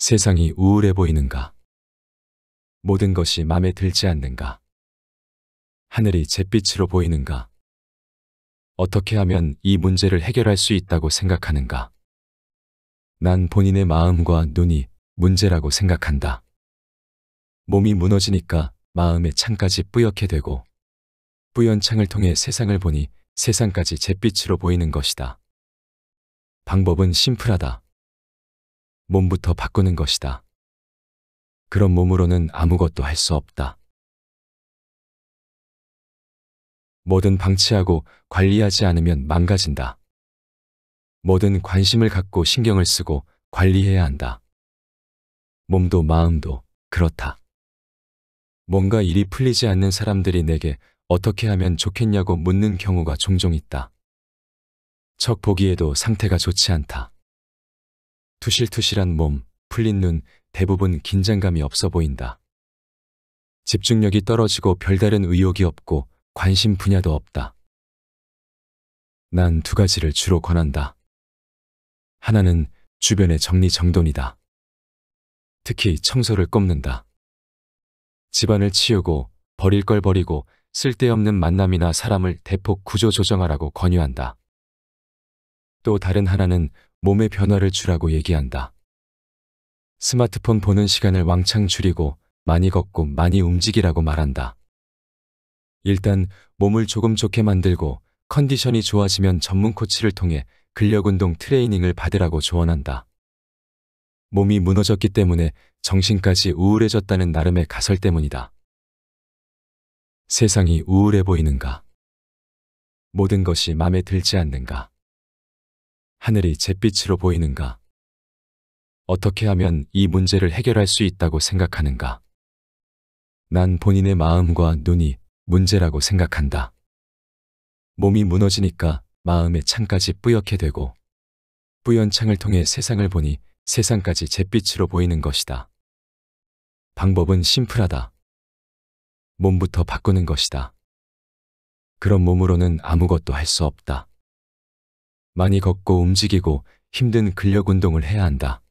세상이 우울해 보이는가? 모든 것이 맘에 들지 않는가? 하늘이 잿빛으로 보이는가? 어떻게 하면 이 문제를 해결할 수 있다고 생각하는가? 난 본인의 마음과 눈이 문제라고 생각한다. 몸이 무너지니까 마음의 창까지 뿌옇게 되고 뿌연 창을 통해 세상을 보니 세상까지 잿빛으로 보이는 것이다. 방법은 심플하다. 몸부터 바꾸는 것이다. 그런 몸으로는 아무것도 할 수 없다. 뭐든 방치하고 관리하지 않으면 망가진다. 뭐든 관심을 갖고 신경을 쓰고 관리해야 한다. 몸도 마음도 그렇다. 뭔가 일이 풀리지 않는 사람들이 내게 어떻게 하면 좋겠냐고 묻는 경우가 종종 있다. 척 보기에도 상태가 좋지 않다. 투실투실한 몸, 풀린 눈, 대부분 긴장감이 없어 보인다. 집중력이 떨어지고 별다른 의욕이 없고 관심 분야도 없다. 난 두 가지를 주로 권한다. 하나는 주변의 정리정돈이다. 특히 청소를 꼽는다. 집안을 치우고 버릴 걸 버리고 쓸데없는 만남이나 사람을 대폭 구조조정하라고 권유한다. 또 다른 하나는 몸에 변화를 주라고 얘기한다. 스마트폰 보는 시간을 왕창 줄이고 많이 걷고 많이 움직이라고 말한다. 일단 몸을 조금 좋게 만들고 컨디션이 좋아지면 전문 코치를 통해 근력운동 트레이닝을 받으라고 조언한다. 몸이 무너졌기 때문에 정신까지 우울해졌다는 나름의 가설 때문이다. 세상이 우울해 보이는가? 모든 것이 맘에 들지 않는가? 하늘이 잿빛으로 보이는가? 어떻게 하면 이 문제를 해결할 수 있다고 생각하는가? 난 본인의 마음과 눈이 문제라고 생각한다. 몸이 무너지니까 마음의 창까지 뿌옇게 되고 뿌연 창을 통해 세상을 보니 세상까지 잿빛으로 보이는 것이다. 방법은 심플하다. 몸부터 바꾸는 것이다. 그런 몸으로는 아무것도 할 수 없다. 많이 걷고 움직이고 힘든 근력 운동을 해야 한다.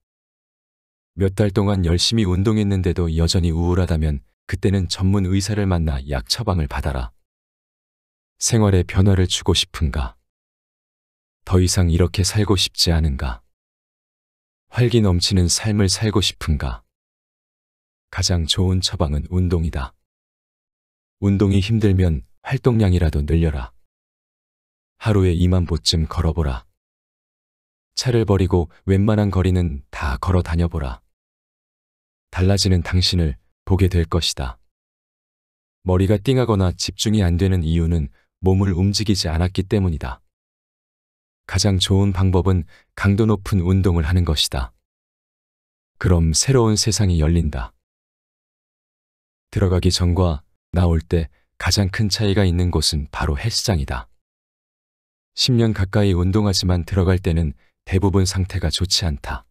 몇 달 동안 열심히 운동했는데도 여전히 우울하다면 그때는 전문 의사를 만나 약 처방을 받아라. 생활에 변화를 주고 싶은가? 더 이상 이렇게 살고 싶지 않은가? 활기 넘치는 삶을 살고 싶은가? 가장 좋은 처방은 운동이다. 운동이 힘들면 활동량이라도 늘려라. 하루에 2만 보쯤 걸어보라. 차를 버리고 웬만한 거리는 다 걸어 다녀보라. 달라지는 당신을 보게 될 것이다. 머리가 띵하거나 집중이 안 되는 이유는 몸을 움직이지 않았기 때문이다. 가장 좋은 방법은 강도 높은 운동을 하는 것이다. 그럼 새로운 세상이 열린다. 들어가기 전과 나올 때 가장 큰 차이가 있는 곳은 바로 헬스장이다. 10년 가까이 운동하지만 들어갈 때는 대부분 상태가 좋지 않다.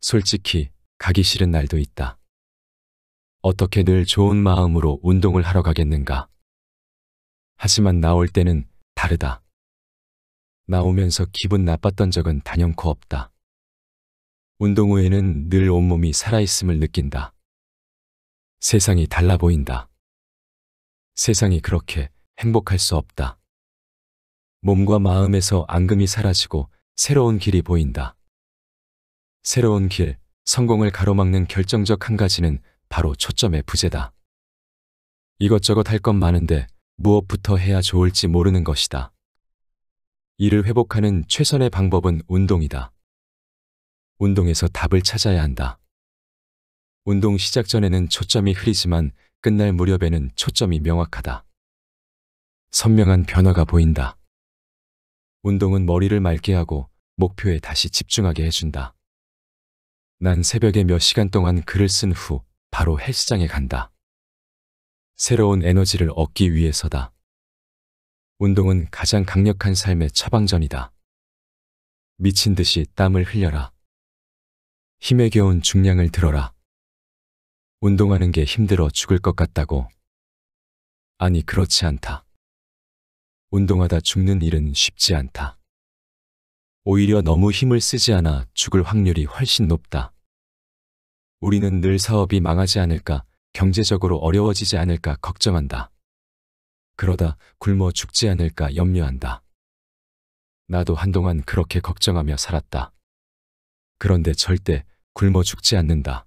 솔직히 가기 싫은 날도 있다. 어떻게 늘 좋은 마음으로 운동을 하러 가겠는가? 하지만 나올 때는 다르다. 나오면서 기분 나빴던 적은 단연코 없다. 운동 후에는 늘 온몸이 살아있음을 느낀다. 세상이 달라 보인다. 세상이 그렇게 행복할 수 없다. 몸과 마음에서 앙금이 사라지고 새로운 길이 보인다. 새로운 길, 성공을 가로막는 결정적 한 가지는 바로 초점의 부재다. 이것저것 할 것 많은데 무엇부터 해야 좋을지 모르는 것이다. 이를 회복하는 최선의 방법은 운동이다. 운동에서 답을 찾아야 한다. 운동 시작 전에는 초점이 흐리지만 끝날 무렵에는 초점이 명확하다. 선명한 변화가 보인다. 운동은 머리를 맑게 하고 목표에 다시 집중하게 해준다. 난 새벽에 몇 시간 동안 글을 쓴 후 바로 헬스장에 간다. 새로운 에너지를 얻기 위해서다. 운동은 가장 강력한 삶의 처방전이다. 미친 듯이 땀을 흘려라. 힘에 겨운 중량을 들어라. 운동하는 게 힘들어 죽을 것 같다고? 아니, 그렇지 않다. 운동하다 죽는 일은 쉽지 않다. 오히려 너무 힘을 쓰지 않아 죽을 확률이 훨씬 높다. 우리는 늘 사업이 망하지 않을까, 경제적으로 어려워지지 않을까 걱정한다. 그러다 굶어 죽지 않을까 염려한다. 나도 한동안 그렇게 걱정하며 살았다. 그런데 절대 굶어 죽지 않는다.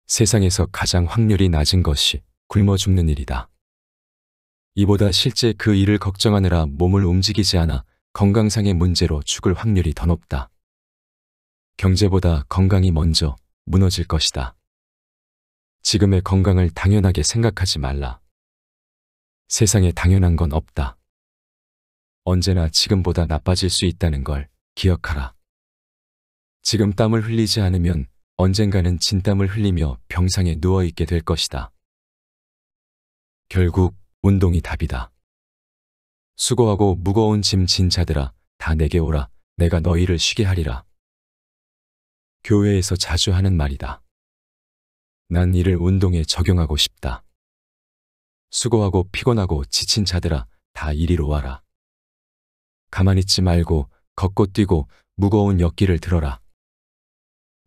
세상에서 가장 확률이 낮은 것이 굶어 죽는 일이다. 이보다 실제 그 일을 걱정하느라 몸을 움직이지 않아 건강상의 문제로 죽을 확률이 더 높다. 경제보다 건강이 먼저 무너질 것이다. 지금의 건강을 당연하게 생각하지 말라. 세상에 당연한 건 없다. 언제나 지금보다 나빠질 수 있다는 걸 기억하라. 지금 땀을 흘리지 않으면 언젠가는 진땀을 흘리며 병상에 누워있게 될 것이다. 결국 운동이 답이다. 수고하고 무거운 짐 진 자들아, 다 내게 오라. 내가 너희를 쉬게 하리라. 교회에서 자주 하는 말이다. 난 이를 운동에 적용하고 싶다. 수고하고 피곤하고 지친 자들아, 다 이리로 와라. 가만히 있지 말고 걷고 뛰고 무거운 역기를 들어라.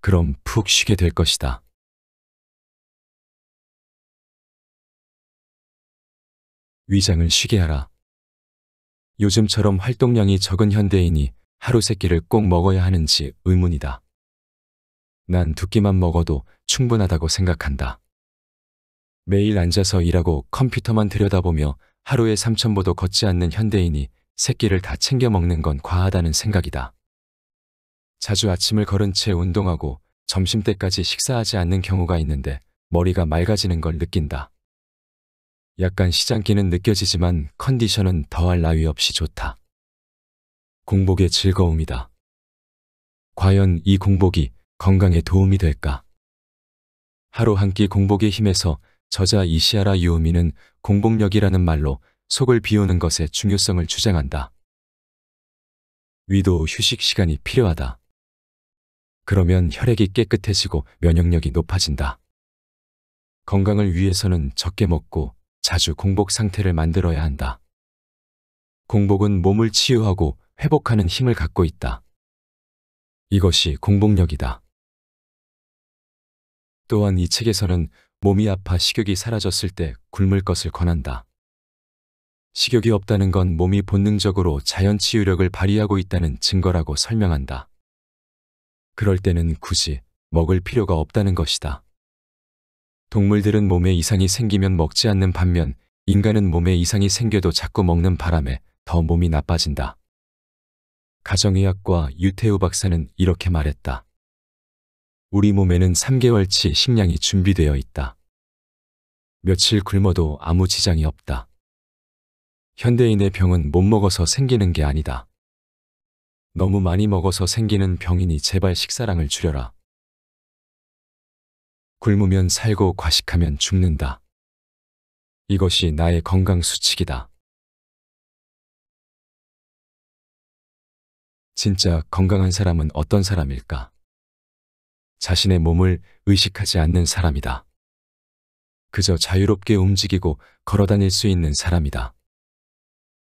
그럼 푹 쉬게 될 것이다. 위장을 쉬게 하라. 요즘처럼 활동량이 적은 현대인이 하루 3끼를 꼭 먹어야 하는지 의문이다. 난 2끼만 먹어도 충분하다고 생각한다. 매일 앉아서 일하고 컴퓨터만 들여다보며 하루에 3,000보도 걷지 않는 현대인이 3끼를 다 챙겨 먹는 건 과하다는 생각이다. 자주 아침을 걸은 채 운동하고 점심때까지 식사하지 않는 경우가 있는데 머리가 맑아지는 걸 느낀다. 약간 시장기는 느껴지지만 컨디션은 더할 나위 없이 좋다. 공복의 즐거움이다. 과연 이 공복이 건강에 도움이 될까? 하루 한 끼 공복에 힘에서 저자 이시하라 유오미는 공복력이라는 말로 속을 비우는 것의 중요성을 주장한다. 위도 휴식 시간이 필요하다. 그러면 혈액이 깨끗해지고 면역력이 높아진다. 건강을 위해서는 적게 먹고 자주 공복 상태를 만들어야 한다. 공복은 몸을 치유하고 회복하는 힘을 갖고 있다. 이것이 공복력이다. 또한 이 책에서는 몸이 아파 식욕이 사라졌을 때 굶을 것을 권한다. 식욕이 없다는 건 몸이 본능적으로 자연 치유력을 발휘하고 있다는 증거라고 설명한다. 그럴 때는 굳이 먹을 필요가 없다는 것이다. 동물들은 몸에 이상이 생기면 먹지 않는 반면 인간은 몸에 이상이 생겨도 자꾸 먹는 바람에 더 몸이 나빠진다. 가정의학과 유태우 박사는 이렇게 말했다. 우리 몸에는 3개월치 식량이 준비되어 있다. 며칠 굶어도 아무 지장이 없다. 현대인의 병은 못 먹어서 생기는 게 아니다. 너무 많이 먹어서 생기는 병이니 제발 식사량을 줄여라. 굶으면 살고 과식하면 죽는다. 이것이 나의 건강 수칙이다. 진짜 건강한 사람은 어떤 사람일까? 자신의 몸을 의식하지 않는 사람이다. 그저 자유롭게 움직이고 걸어다닐 수 있는 사람이다.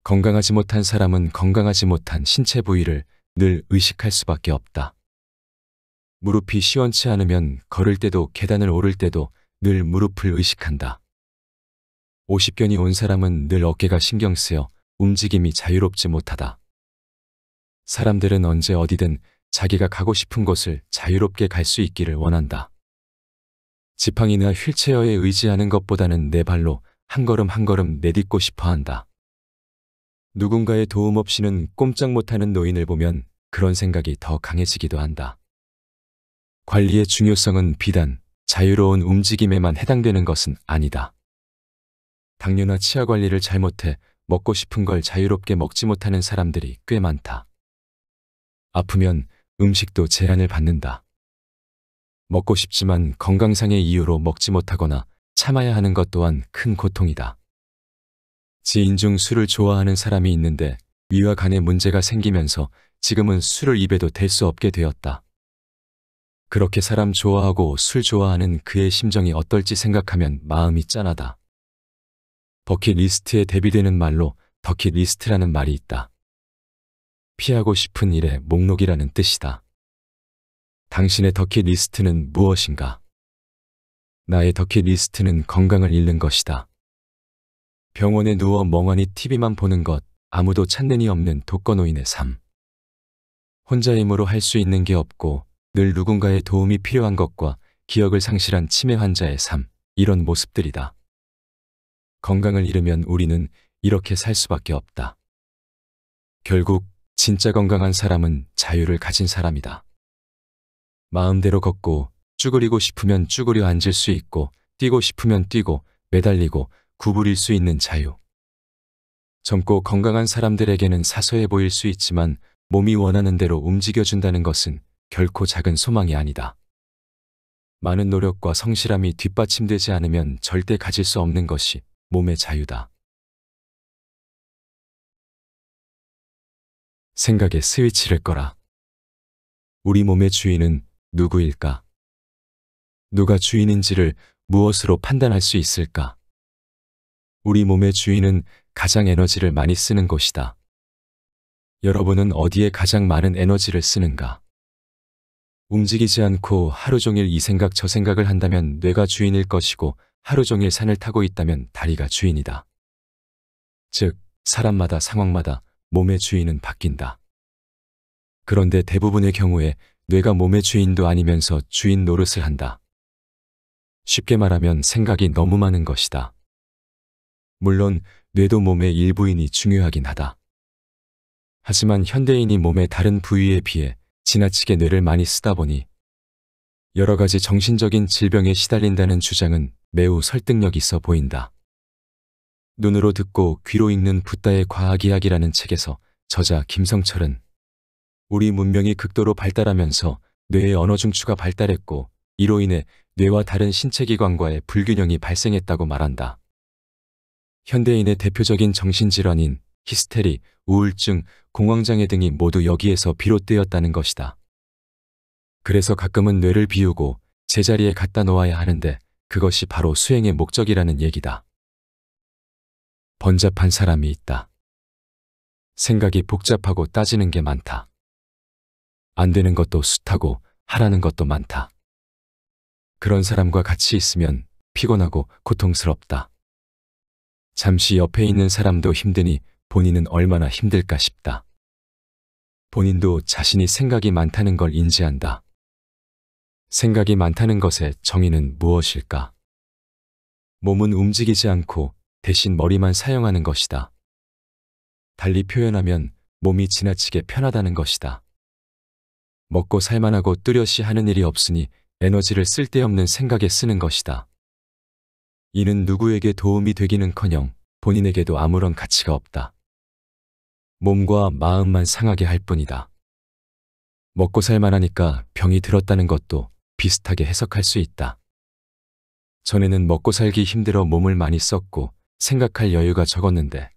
건강하지 못한 사람은 건강하지 못한 신체 부위를 늘 의식할 수밖에 없다. 무릎이 시원치 않으면 걸을 때도 계단을 오를 때도 늘 무릎을 의식한다. 50견이 온 사람은 늘 어깨가 신경 쓰여 움직임이 자유롭지 못하다. 사람들은 언제 어디든 자기가 가고 싶은 곳을 자유롭게 갈 수 있기를 원한다. 지팡이나 휠체어에 의지하는 것보다는 내 발로 한 걸음 한 걸음 내딛고 싶어 한다. 누군가의 도움 없이는 꼼짝 못하는 노인을 보면 그런 생각이 더 강해지기도 한다. 관리의 중요성은 비단 자유로운 움직임에만 해당되는 것은 아니다. 당뇨나 치아 관리를 잘못해 먹고 싶은 걸 자유롭게 먹지 못하는 사람들이 꽤 많다. 아프면 음식도 제한을 받는다. 먹고 싶지만 건강상의 이유로 먹지 못하거나 참아야 하는 것 또한 큰 고통이다. 지인 중 술을 좋아하는 사람이 있는데 위와 간에 문제가 생기면서 지금은 술을 입에도 댈 수 없게 되었다. 그렇게 사람 좋아하고 술 좋아하는 그의 심정이 어떨지 생각하면 마음이 짠하다. 버킷리스트에 대비되는 말로 더킷리스트라는 말이 있다. 피하고 싶은 일의 목록이라는 뜻이다. 당신의 더킷리스트는 무엇인가? 나의 더킷리스트는 건강을 잃는 것이다. 병원에 누워 멍하니 TV만 보는 것, 아무도 찾는 이 없는 독거노인의 삶. 혼자 힘으로 할 수 있는 게 없고 늘 누군가의 도움이 필요한 것과 기억을 상실한 치매 환자의 삶, 이런 모습들이다. 건강을 잃으면 우리는 이렇게 살 수밖에 없다. 결국 진짜 건강한 사람은 자유를 가진 사람이다. 마음대로 걷고 쭈그리고 싶으면 쭈그려 앉을 수 있고 뛰고 싶으면 뛰고 매달리고 구부릴 수 있는 자유. 젊고 건강한 사람들에게는 사소해 보일 수 있지만 몸이 원하는 대로 움직여준다는 것은 결코 작은 소망이 아니다. 많은 노력과 성실함이 뒷받침되지 않으면 절대 가질 수 없는 것이 몸의 자유다. 생각에 스위치를 꺼라. 우리 몸의 주인은 누구일까? 누가 주인인지를 무엇으로 판단할 수 있을까? 우리 몸의 주인은 가장 에너지를 많이 쓰는 곳이다. 여러분은 어디에 가장 많은 에너지를 쓰는가? 움직이지 않고 하루 종일 이 생각 저 생각을 한다면 뇌가 주인일 것이고 하루 종일 산을 타고 있다면 다리가 주인이다. 즉, 사람마다 상황마다 몸의 주인은 바뀐다. 그런데 대부분의 경우에 뇌가 몸의 주인도 아니면서 주인 노릇을 한다. 쉽게 말하면 생각이 너무 많은 것이다. 물론 뇌도 몸의 일부이니 중요하긴 하다. 하지만 현대인이 몸의 다른 부위에 비해 지나치게 뇌를 많이 쓰다 보니 여러 가지 정신적인 질병에 시달린다는 주장은 매우 설득력 있어 보인다. 눈으로 듣고 귀로 읽는 붓다의 과학이야기라는 책에서 저자 김성철은 우리 문명이 극도로 발달하면서 뇌의 언어 중추가 발달했고 이로 인해 뇌와 다른 신체기관과의 불균형이 발생했다고 말한다. 현대인의 대표적인 정신질환인 히스테리, 우울증, 공황장애 등이 모두 여기에서 비롯되었다는 것이다. 그래서 가끔은 뇌를 비우고 제자리에 갖다 놓아야 하는데 그것이 바로 수행의 목적이라는 얘기다. 번잡한 사람이 있다. 생각이 복잡하고 따지는 게 많다. 안 되는 것도 숱하고 하라는 것도 많다. 그런 사람과 같이 있으면 피곤하고 고통스럽다. 잠시 옆에 있는 사람도 힘드니 본인은 얼마나 힘들까 싶다. 본인도 자신이 생각이 많다는 걸 인지한다. 생각이 많다는 것의 정의는 무엇일까? 몸은 움직이지 않고 대신 머리만 사용하는 것이다. 달리 표현하면 몸이 지나치게 편하다는 것이다. 먹고 살만하고 뚜렷이 하는 일이 없으니 에너지를 쓸데없는 생각에 쓰는 것이다. 이는 누구에게 도움이 되기는커녕 본인에게도 아무런 가치가 없다. 몸과 마음만 상하게 할 뿐이다. 먹고 살만하니까 병이 들었다는 것도 비슷하게 해석할 수 있다. 전에는 먹고 살기 힘들어 몸을 많이 썼고 생각할 여유가 적었는데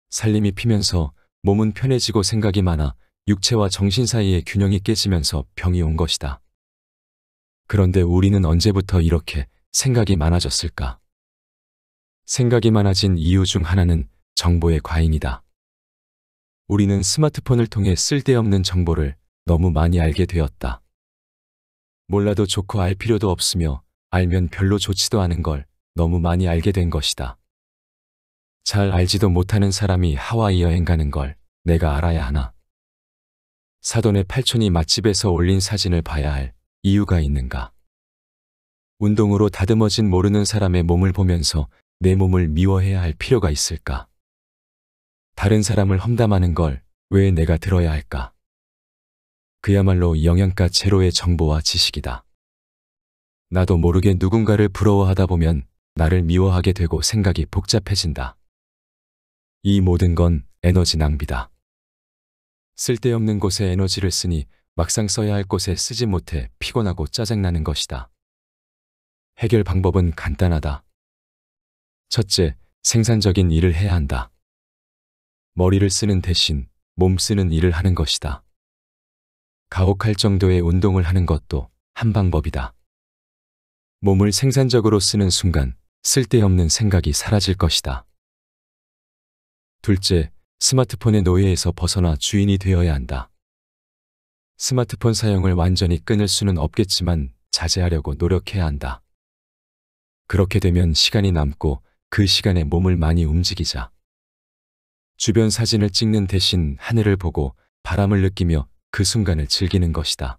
살림이 피면서 몸은 편해지고 생각이 많아 육체와 정신 사이의 균형이 깨지면서 병이 온 것이다. 그런데 우리는 언제부터 이렇게 생각이 많아졌을까? 생각이 많아진 이유 중 하나는 정보의 과잉이다. 우리는 스마트폰을 통해 쓸데없는 정보를 너무 많이 알게 되었다. 몰라도 좋고 알 필요도 없으며 알면 별로 좋지도 않은 걸 너무 많이 알게 된 것이다. 잘 알지도 못하는 사람이 하와이 여행 가는 걸 내가 알아야 하나? 사돈의 팔촌이 맛집에서 올린 사진을 봐야 할 이유가 있는가? 운동으로 다듬어진 모르는 사람의 몸을 보면서 내 몸을 미워해야 할 필요가 있을까? 다른 사람을 험담하는 걸 왜 내가 들어야 할까? 그야말로 영양가 제로의 정보와 지식이다. 나도 모르게 누군가를 부러워하다 보면 나를 미워하게 되고 생각이 복잡해진다. 이 모든 건 에너지 낭비다. 쓸데없는 곳에 에너지를 쓰니 막상 써야 할 곳에 쓰지 못해 피곤하고 짜증나는 것이다. 해결 방법은 간단하다. 첫째, 생산적인 일을 해야 한다. 머리를 쓰는 대신 몸 쓰는 일을 하는 것이다. 가혹할 정도의 운동을 하는 것도 한 방법이다. 몸을 생산적으로 쓰는 순간 쓸데없는 생각이 사라질 것이다. 둘째, 스마트폰의 노예에서 벗어나 주인이 되어야 한다. 스마트폰 사용을 완전히 끊을 수는 없겠지만 자제하려고 노력해야 한다. 그렇게 되면 시간이 남고 그 시간에 몸을 많이 움직이자. 주변 사진을 찍는 대신 하늘을 보고 바람을 느끼며 그 순간을 즐기는 것이다.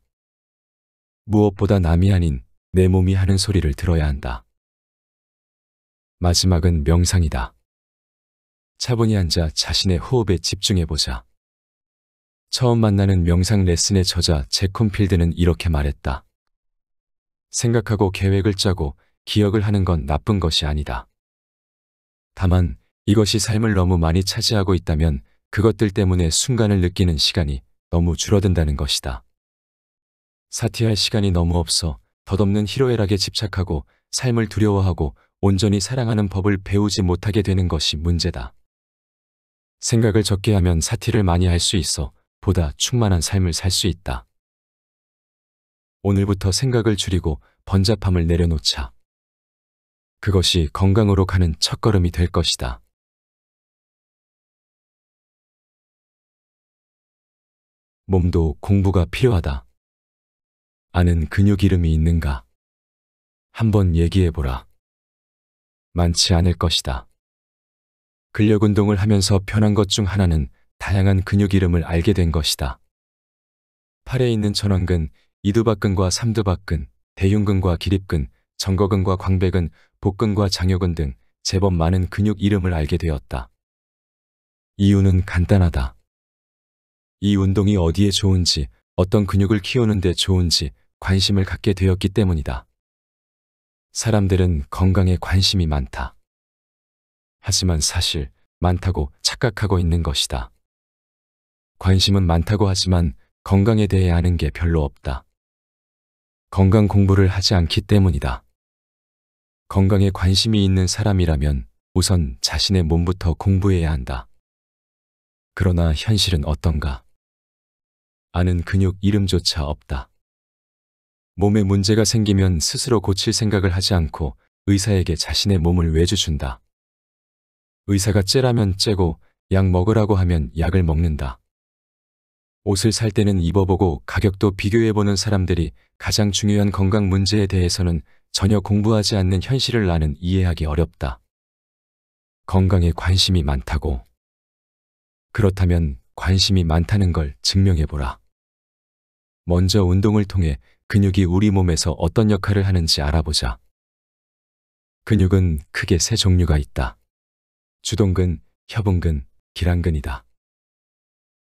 무엇보다 남이 아닌 내 몸이 하는 소리를 들어야 한다. 마지막은 명상이다. 차분히 앉아 자신의 호흡에 집중해보자. 처음 만나는 명상 레슨의 저자 제콘필드는 이렇게 말했다. 생각하고 계획을 짜고 기억을 하는 건 나쁜 것이 아니다. 다만 이것이 삶을 너무 많이 차지하고 있다면 그것들 때문에 순간을 느끼는 시간이 너무 줄어든다는 것이다. 사티할 시간이 너무 없어 덧없는 희로애락에 집착하고 삶을 두려워하고 온전히 사랑하는 법을 배우지 못하게 되는 것이 문제다. 생각을 적게 하면 사티를 많이 할 수 있어 보다 충만한 삶을 살 수 있다. 오늘부터 생각을 줄이고 번잡함을 내려놓자. 그것이 건강으로 가는 첫걸음이 될 것이다. 몸도 공부가 필요하다. 아는 근육 이름이 있는가? 한번 얘기해보라. 많지 않을 것이다. 근력 운동을 하면서 편한 것 중 하나는 다양한 근육 이름을 알게 된 것이다. 팔에 있는 전완근, 이두박근과 삼두박근, 대흉근과 기립근, 정거근과 광배근, 복근과 장요근 등 제법 많은 근육 이름을 알게 되었다. 이유는 간단하다. 이 운동이 어디에 좋은지, 어떤 근육을 키우는 데 좋은지 관심을 갖게 되었기 때문이다. 사람들은 건강에 관심이 많다. 하지만 사실 많다고 착각하고 있는 것이다. 관심은 많다고 하지만 건강에 대해 아는 게 별로 없다. 건강 공부를 하지 않기 때문이다. 건강에 관심이 있는 사람이라면 우선 자신의 몸부터 공부해야 한다. 그러나 현실은 어떤가? 아는 근육 이름조차 없다. 몸에 문제가 생기면 스스로 고칠 생각을 하지 않고 의사에게 자신의 몸을 외주준다. 의사가 째라면 째고 약 먹으라고 하면 약을 먹는다. 옷을 살 때는 입어보고 가격도 비교해보는 사람들이 가장 중요한 건강 문제에 대해서는 전혀 공부하지 않는 현실을 나는 이해하기 어렵다. 건강에 관심이 많다고. 그렇다면 관심이 많다는 걸 증명해보라. 먼저 운동을 통해 근육이 우리 몸에서 어떤 역할을 하는지 알아보자. 근육은 크게 세 종류가 있다. 주동근, 협응근, 기랑근이다.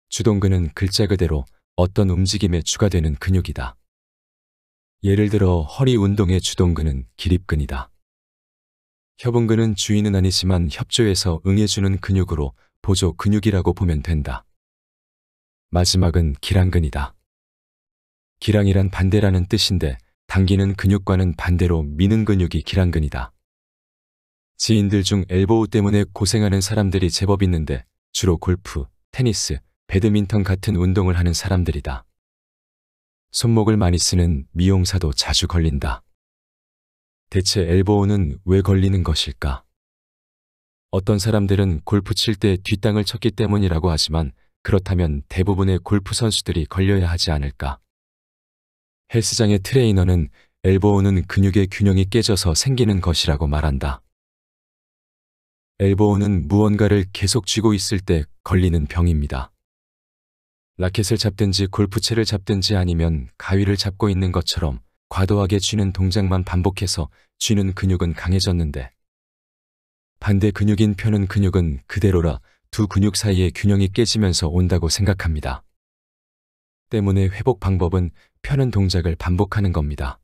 주동근은 글자 그대로 어떤 움직임의 주가 되는 근육이다. 예를 들어 허리 운동의 주동근은 기립근이다. 협응근은 주인은 아니지만 협조해서 응해주는 근육으로 보조 근육이라고 보면 된다. 마지막은 기랑근이다. 기랑이란 반대라는 뜻인데 당기는 근육과는 반대로 미는 근육이 기랑근이다. 지인들 중 엘보우 때문에 고생하는 사람들이 제법 있는데 주로 골프, 테니스, 배드민턴 같은 운동을 하는 사람들이다. 손목을 많이 쓰는 미용사도 자주 걸린다. 대체 엘보우는 왜 걸리는 것일까? 어떤 사람들은 골프 칠 때 뒷땅을 쳤기 때문이라고 하지만 그렇다면 대부분의 골프 선수들이 걸려야 하지 않을까? 헬스장의 트레이너는 엘보우는 근육의 균형이 깨져서 생기는 것이라고 말한다. 엘보우는 무언가를 계속 쥐고 있을 때 걸리는 병입니다. 라켓을 잡든지 골프채를 잡든지 아니면 가위를 잡고 있는 것처럼 과도하게 쥐는 동작만 반복해서 쥐는 근육은 강해졌는데 반대 근육인 펴는 근육은 그대로라 두 근육 사이의 균형이 깨지면서 온다고 생각합니다. 때문에 회복 방법은 펴는 동작을 반복하는 겁니다.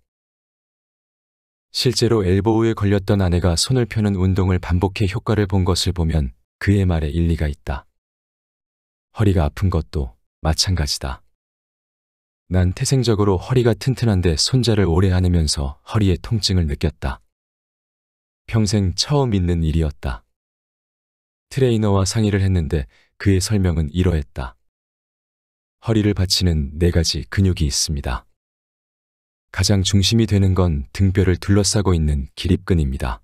실제로 엘보우에 걸렸던 아내가 손을 펴는 운동을 반복해 효과를 본 것을 보면 그의 말에 일리가 있다. 허리가 아픈 것도 마찬가지다. 난 태생적으로 허리가 튼튼한데 손자를 오래 안으면서 허리에 통증을 느꼈다. 평생 처음 있는 일이었다. 트레이너와 상의를 했는데 그의 설명은 이러했다. 허리를 받치는 4가지 근육이 있습니다. 가장 중심이 되는 건 등뼈를 둘러싸고 있는 기립근입니다.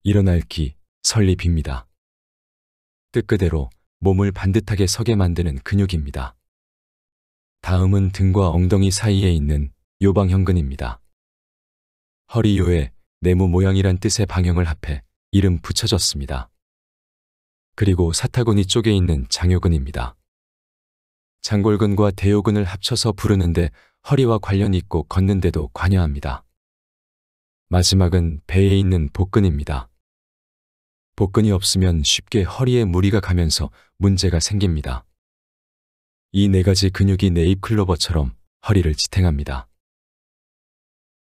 일어날기, 설립입니다. 뜻 그대로 몸을 반듯하게 서게 만드는 근육입니다. 다음은 등과 엉덩이 사이에 있는 요방형근입니다. 허리요에 네모 모양이란 뜻의 방형을 합해 이름 붙여졌습니다. 그리고 사타구니 쪽에 있는 장요근입니다. 장골근과 대요근을 합쳐서 부르는데 허리와 관련이 있고 걷는데도 관여합니다. 마지막은 배에 있는 복근입니다. 복근이 없으면 쉽게 허리에 무리가 가면서 문제가 생깁니다. 이 네 가지 근육이 네잎클로버처럼 허리를 지탱합니다.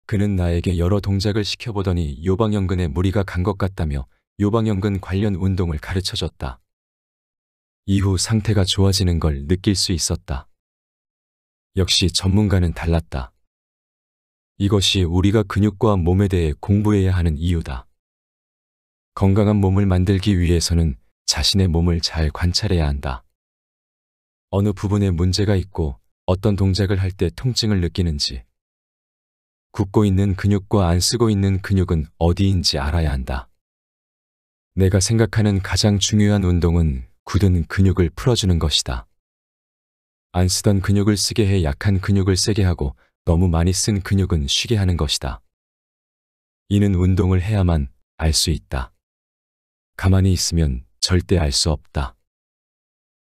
그는 나에게 여러 동작을 시켜보더니 요방형근에 무리가 간 것 같다며 요방형근 관련 운동을 가르쳐줬다. 이후 상태가 좋아지는 걸 느낄 수 있었다. 역시 전문가는 달랐다. 이것이 우리가 근육과 몸에 대해 공부해야 하는 이유다. 건강한 몸을 만들기 위해서는 자신의 몸을 잘 관찰해야 한다. 어느 부분에 문제가 있고 어떤 동작을 할 때 통증을 느끼는지, 굽고 있는 근육과 안 쓰고 있는 근육은 어디인지 알아야 한다. 내가 생각하는 가장 중요한 운동은 굳은 근육을 풀어주는 것이다. 안 쓰던 근육을 쓰게 해 약한 근육을 세게 하고 너무 많이 쓴 근육은 쉬게 하는 것이다. 이는 운동을 해야만 알 수 있다. 가만히 있으면 절대 알 수 없다.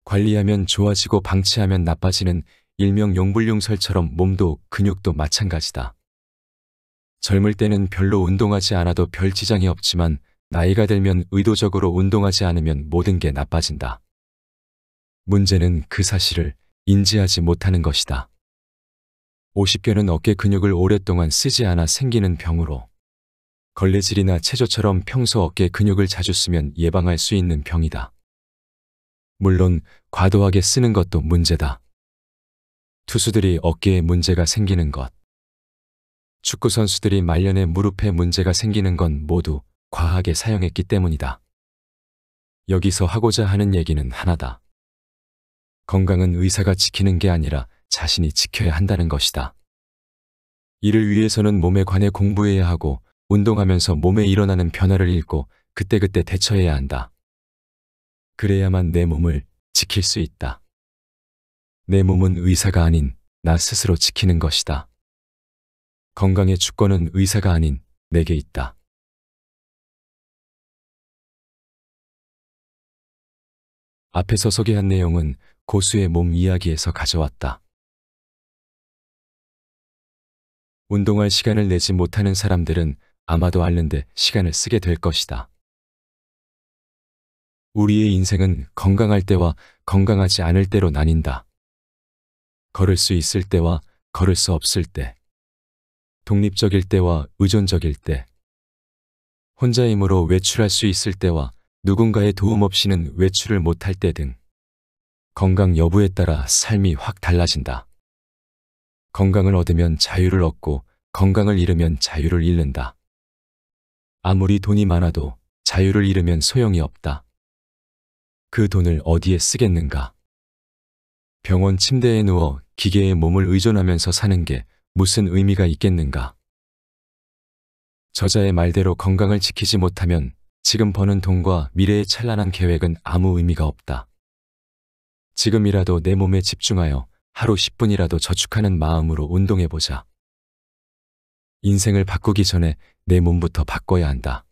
관리하면 좋아지고 방치하면 나빠지는 일명 용불용설처럼 몸도 근육도 마찬가지다. 젊을 때는 별로 운동하지 않아도 별 지장이 없지만 나이가 들면 의도적으로 운동하지 않으면 모든 게 나빠진다. 문제는 그 사실을 인지하지 못하는 것이다. 50견은 어깨 근육을 오랫동안 쓰지 않아 생기는 병으로, 걸레질이나 체조처럼 평소 어깨 근육을 자주 쓰면 예방할 수 있는 병이다. 물론 과도하게 쓰는 것도 문제다. 투수들이 어깨에 문제가 생기는 것, 축구 선수들이 말년에 무릎에 문제가 생기는 건 모두 과하게 사용했기 때문이다. 여기서 하고자 하는 얘기는 하나다. 건강은 의사가 지키는 게 아니라 자신이 지켜야 한다는 것이다. 이를 위해서는 몸에 관해 공부해야 하고 운동하면서 몸에 일어나는 변화를 읽고 그때그때 대처해야 한다. 그래야만 내 몸을 지킬 수 있다. 내 몸은 의사가 아닌 나 스스로 지키는 것이다. 건강의 주권은 의사가 아닌 내게 있다. 앞에서 소개한 내용은 고수의 몸 이야기에서 가져왔다. 운동할 시간을 내지 못하는 사람들은 아마도 앓는데 시간을 쓰게 될 것이다. 우리의 인생은 건강할 때와 건강하지 않을 때로 나뉜다. 걸을 수 있을 때와 걸을 수 없을 때, 독립적일 때와 의존적일 때, 혼자 힘으로 외출할 수 있을 때와 누군가의 도움 없이는 외출을 못할 때 등 건강 여부에 따라 삶이 확 달라진다. 건강을 얻으면 자유를 얻고 건강을 잃으면 자유를 잃는다. 아무리 돈이 많아도 자유를 잃으면 소용이 없다. 그 돈을 어디에 쓰겠는가? 병원 침대에 누워 기계에 몸을 의존하면서 사는 게 무슨 의미가 있겠는가? 저자의 말대로 건강을 지키지 못하면 지금 버는 돈과 미래의 찬란한 계획은 아무 의미가 없다. 지금이라도 내 몸에 집중하여 하루 10분이라도 저축하는 마음으로 운동해보자. 인생을 바꾸기 전에 내 몸부터 바꿔야 한다.